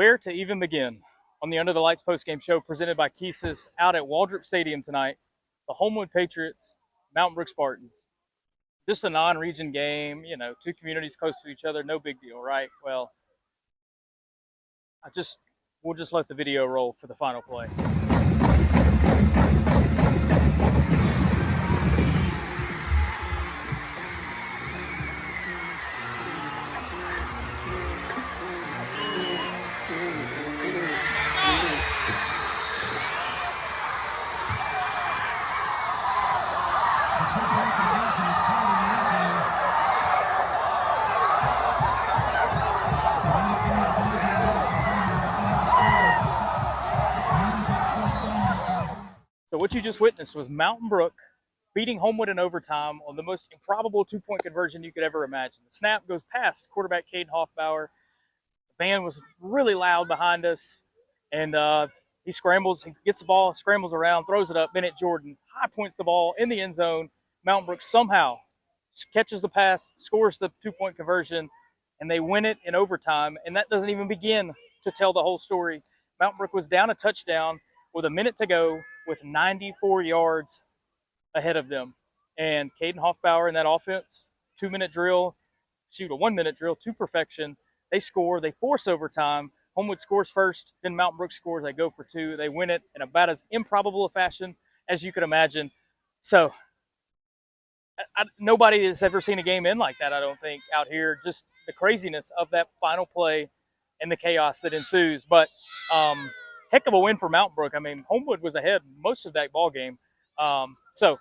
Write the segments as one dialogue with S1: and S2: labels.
S1: Where to even begin? On the Under the Lights postgame show presented by KEYSYS out at Waldrop Stadium tonight, the Homewood Patriots, Mountain Brook Spartans. Just a non-region game, you know, two communities close to each other, no big deal, right? Well, we'll just let the video roll for the final play. So what you just witnessed was Mountain Brook beating Homewood in overtime on the most improbable two-point conversion you could ever imagine. The snap goes past quarterback Caden Hoffbauer. The band was really loud behind us, and he scrambles, he gets the ball, scrambles around, throws it up. Bennett Jordan high points the ball in the end zone. Mountain Brook somehow catches the pass, scores the two-point conversion, and they win it in overtime. And that doesn't even begin to tell the whole story. Mountain Brook was down a touchdown with a minute to go, with 94 yards ahead of them. And Caden Hoffbauer in that offense, 2-minute drill, a 1-minute drill to perfection. They score, they force overtime. Homewood scores first, then Mountain Brook scores. They go for two. They win it in about as improbable a fashion as you could imagine. So nobody has ever seen a game end like that, I don't think, out here. Just the craziness of that final play and the chaos that ensues. But heck of a win for Mountain Brook. I mean, Homewood was ahead most of that ball game. So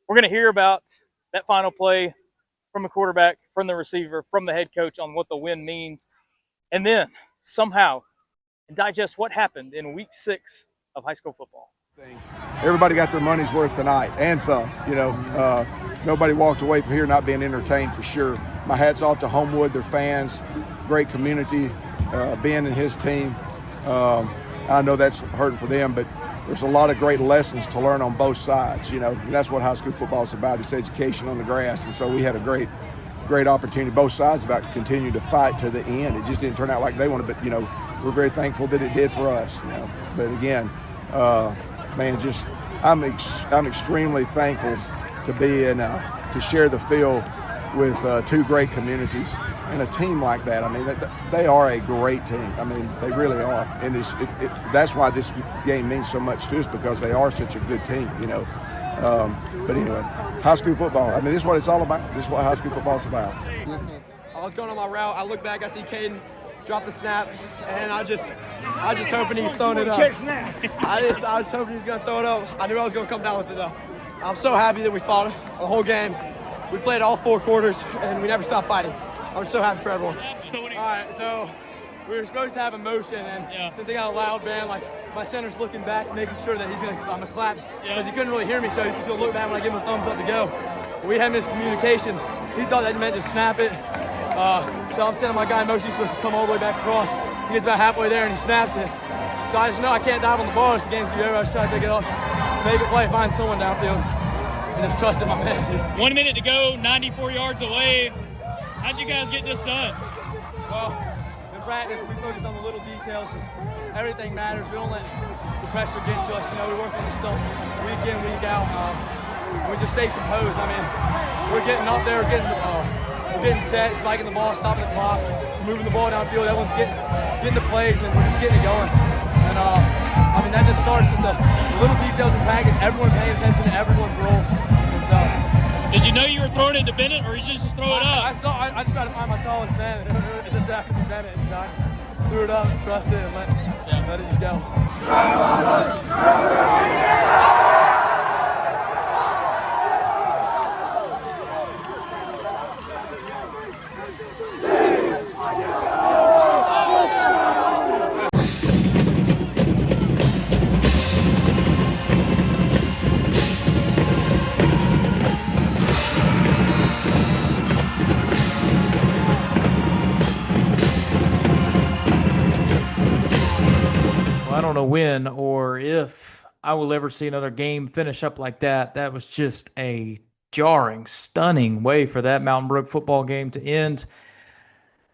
S1: we're going to hear about that final play from the quarterback, from the receiver, from the head coach on what the win means, and then somehow digest what happened in week 6 of high school football.
S2: Everybody got their money's worth tonight, and some. You know, nobody walked away from here not being entertained for sure. My hat's off to Homewood, their fans, great community, Ben and his team. I know that's hurting for them, but there's a lot of great lessons to learn on both sides, you know. And that's what high school football is about. It's education on the grass. And so we had a great opportunity, both sides, about to continue to fight to the end. It just didn't turn out like they wanted, but, you know, we're very thankful that it did for us, you know. But again, man, just I'm extremely thankful to be in, to share the field with two great communities and a team like that. I mean, they are a great team. I mean, they really are. And that's why this game means so much to us, because they are such a good team, you know. But anyway, high school football, I mean, this is what it's all about. This is what high school football is about.
S3: I was going on my route. I look back, I see Caden drop the snap, and I just hoping he's throwing it up. I was hoping he's going to throw it up. I knew I was going to come down with it, though. I'm so happy that we fought the whole game. We played all 4 quarters, and we never stopped fighting. I'm so happy for everyone. All right, so we were supposed to have a motion, and since they got a loud band, like my center's looking back, making sure that I'm gonna clap, because he couldn't really hear me, so he's just gonna look back when I give him a thumbs up to go. We had miscommunications. He thought that meant to snap it. So I'm sending my guy in motion. He's supposed to come all the way back across. He gets about halfway there and he snaps it. So I just know I can't dive on the ball as the game's over. I just try to pick it up, make it play, find someone downfield, and just trust in my man.
S4: 1 minute to go, 94 yards away. How'd you guys get this done?
S3: Well, in practice, we focus on the little details. Everything matters. We don't let the pressure get to us. You know, we work on this stuff week in, week out. We just stay composed. I mean, we're getting up there, we're getting set, spiking the ball, stopping the clock, moving the ball downfield. Everyone's getting the plays, and we're just getting it going. And I mean, that just starts with the little details in practice. Everyone paying attention to everyone's role. And so,
S4: did you know you were throwing it to Bennett, or you just throw it up?
S3: I just tried to find my tallest man. It just happened to be Bennett, and so I just threw it up, trusted it, and let it just go.
S5: I don't know when or if I will ever see another game finish up like that. That was just a jarring, stunning way for that Mountain Brook football game to end,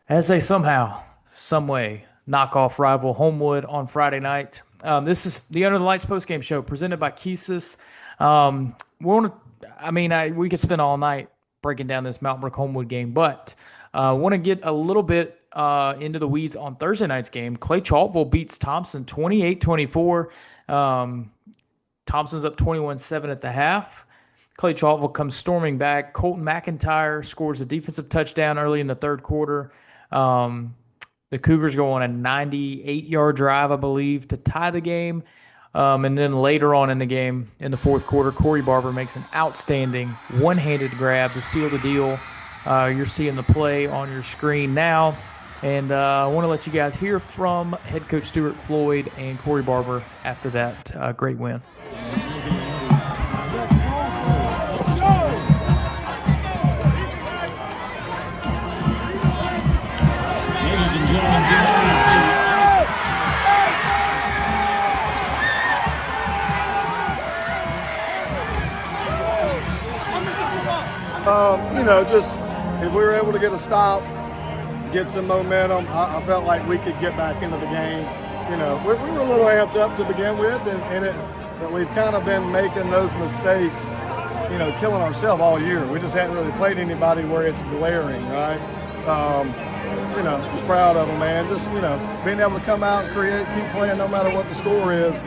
S5: as they somehow, some way, knockoff rival Homewood on Friday night. This is the Under the Lights postgame show presented by KEYSYS. We could spend all night breaking down this Mountain Brook Homewood game, but want to get a little bit into the weeds on Thursday night's game. Clay Chaltville beats Thompson 28-24. Thompson's up 21-7 at the half. Clay Chaltville comes storming back. Colton McIntyre scores a defensive touchdown early in the third quarter. The Cougars go on a 98-yard drive, I believe, to tie the game. And then later on in the game, in the fourth quarter, Corey Barber makes an outstanding one-handed grab to seal the deal. You're seeing the play on your screen now. And I want to let you guys hear from head coach Stuart Floyd and Corey Barber after that great win.
S6: Ladies and gentlemen,
S2: just if we were able to get a stop, get some momentum, I felt like we could get back into the game. We were a little amped up to begin with, but we've kind of been making those mistakes, killing ourselves all year. We just hadn't really played anybody where it's glaring, right? Just proud of them, man. Just, being able to come out and create, keep playing no matter what the score is.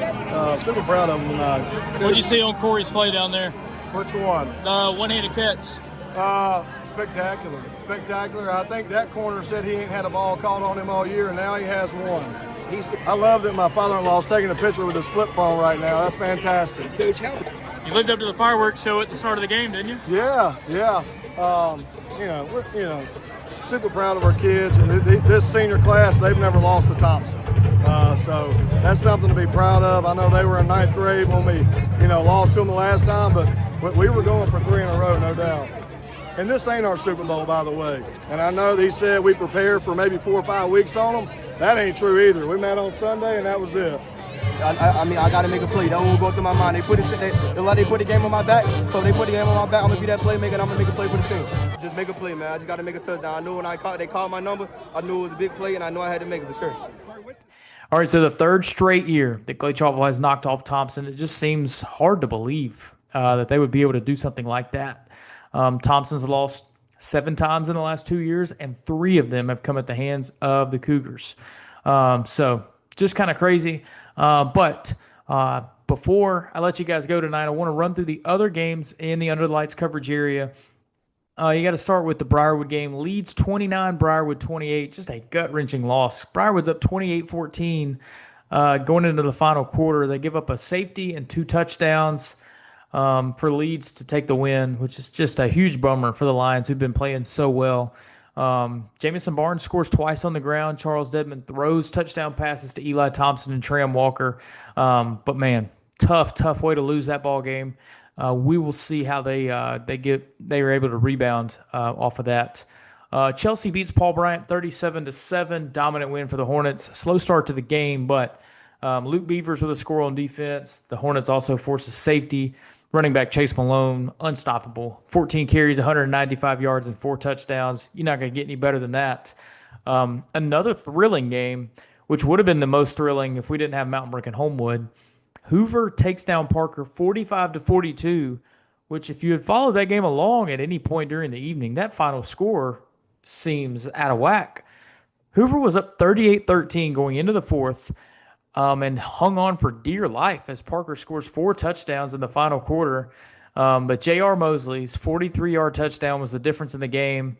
S2: Super proud of them tonight.
S4: What did you see on Corey's play down there?
S2: Which one?
S4: The one-handed catch.
S2: Spectacular. I think that corner said he ain't had a ball caught on him all year, and now he has one. I love that my father-in-law is taking a picture with his flip phone right now. That's fantastic.
S3: Coach, how?
S4: You lived up to the fireworks show at the start of the game, didn't you?
S2: Yeah. We're super proud of our kids, and this senior class, they've never lost to Thompson. So that's something to be proud of. I know they were in ninth grade when we, lost to them the last time, but we were going for 3 in a row, no doubt. And this ain't our Super Bowl, by the way. And I know that he said we prepared for maybe 4 or 5 weeks on them. That ain't true either. We met on Sunday, and that was it.
S3: I got to make a play. That won't go through my mind. They put the game on my back, so they put the game on my back. I'm going to be that playmaker, and I'm going to make a play for the team. Just make a play, man. I just got to make a touchdown. I knew when they called my number, I knew it was a big play, and I knew I had to make it for sure.
S5: All right, so the third straight year that Clay Chaltville has knocked off Thompson, it just seems hard to believe that they would be able to do something like that. Thompson's lost 7 times in the last 2 years, and 3 of them have come at the hands of the Cougars. So just kind of crazy. But before I let you guys go tonight, I want to run through the other games in the Under the Lights coverage area. You got to start with the Briarwood game. Leeds 29, Briarwood 28. Just a gut-wrenching loss. Briarwood's up 28-14 going into the final quarter. They give up a safety and 2 touchdowns for Leeds to take the win, which is just a huge bummer for the Lions, who've been playing so well. Jamison Barnes scores twice on the ground. Charles Dedman throws touchdown passes to Eli Thompson and Tram Walker. But man, tough way to lose that ball game. We will see how they are able to rebound off of that. Chelsea beats Paul Bryant 37-7. Dominant win for the Hornets. Slow start to the game, but Luke Beavers with a score on defense. The Hornets also forced a safety. Running back Chase Malone, unstoppable. 14 carries, 195 yards, and 4 touchdowns. You're not going to get any better than that. Another thrilling game, which would have been the most thrilling if we didn't have Mountain Brook and Homewood. Hoover takes down Parker 45-42, which if you had followed that game along at any point during the evening, that final score seems out of whack. Hoover was up 38-13 going into the fourth. And hung on for dear life as Parker scores 4 touchdowns in the final quarter. But J.R. Mosley's 43-yard touchdown was the difference in the game,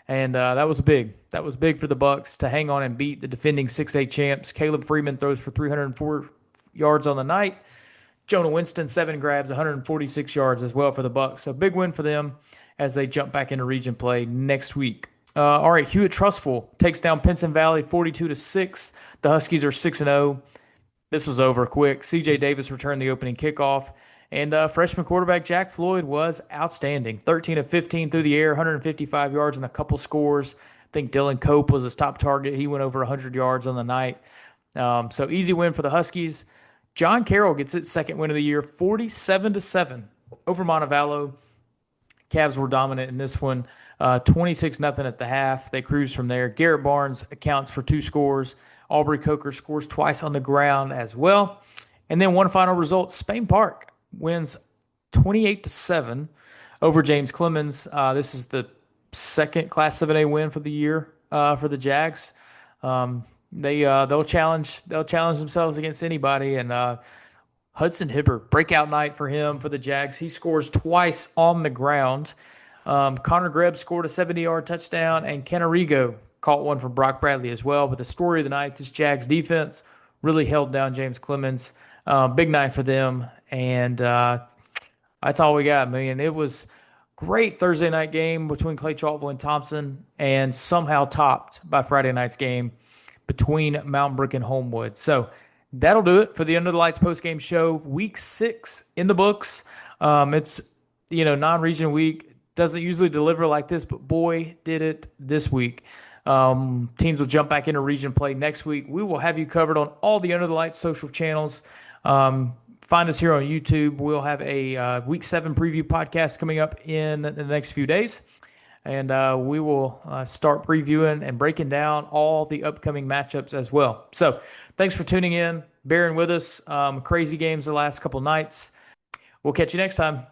S5: and that was big. That was big for the Bucks to hang on and beat the defending 6A champs. Caleb Freeman throws for 304 yards on the night. Jonah Winston, 7 grabs, 146 yards as well for the Bucks. So big win for them as they jump back into region play next week. All right, Hewitt-Trustful takes down Pinson Valley 42-6. The Huskies are 6-0. This was over quick. C.J. Davis returned the opening kickoff. And freshman quarterback Jack Floyd was outstanding. 13 of 15 through the air, 155 yards and a couple scores. I think Dylan Cope was his top target. He went over 100 yards on the night. So easy win for the Huskies. John Carroll gets its second win of the year, 47-7 over Montevallo. Cavs were dominant in this one, 26-0 at the half. They cruised from there. Garrett Barnes accounts for 2 scores. Aubrey Coker scores twice on the ground as well. And then one final result, Spain Park wins 28-7 over James Clemens. This is the second Class 7A win for the year for the Jags. They'll challenge themselves against anybody. And Hudson Hibbert, breakout night for him for the Jags. He scores twice on the ground. Connor Grebb scored a 70-yard touchdown, and Canarigo caught one from Brock Bradley as well. But the story of the night, this Jags defense really held down James Clemens. Big night for them, and that's all we got, man. It was great Thursday night game between Clay Chalkville and Thompson, and somehow topped by Friday night's game between Mountain Brook and Homewood. So that'll do it for the Under the Lights postgame show. Week 6 in the books. It's non-region week. Doesn't usually deliver like this, but boy, did it this week. Teams will jump back into region play next week. We will have you covered on all the Under the Lights social channels. Find us here on YouTube. We'll have a Week 7 preview podcast coming up in the next few days. And we will start previewing and breaking down all the upcoming matchups as well. So thanks for tuning in, bearing with us. Crazy games the last couple nights. We'll catch you next time.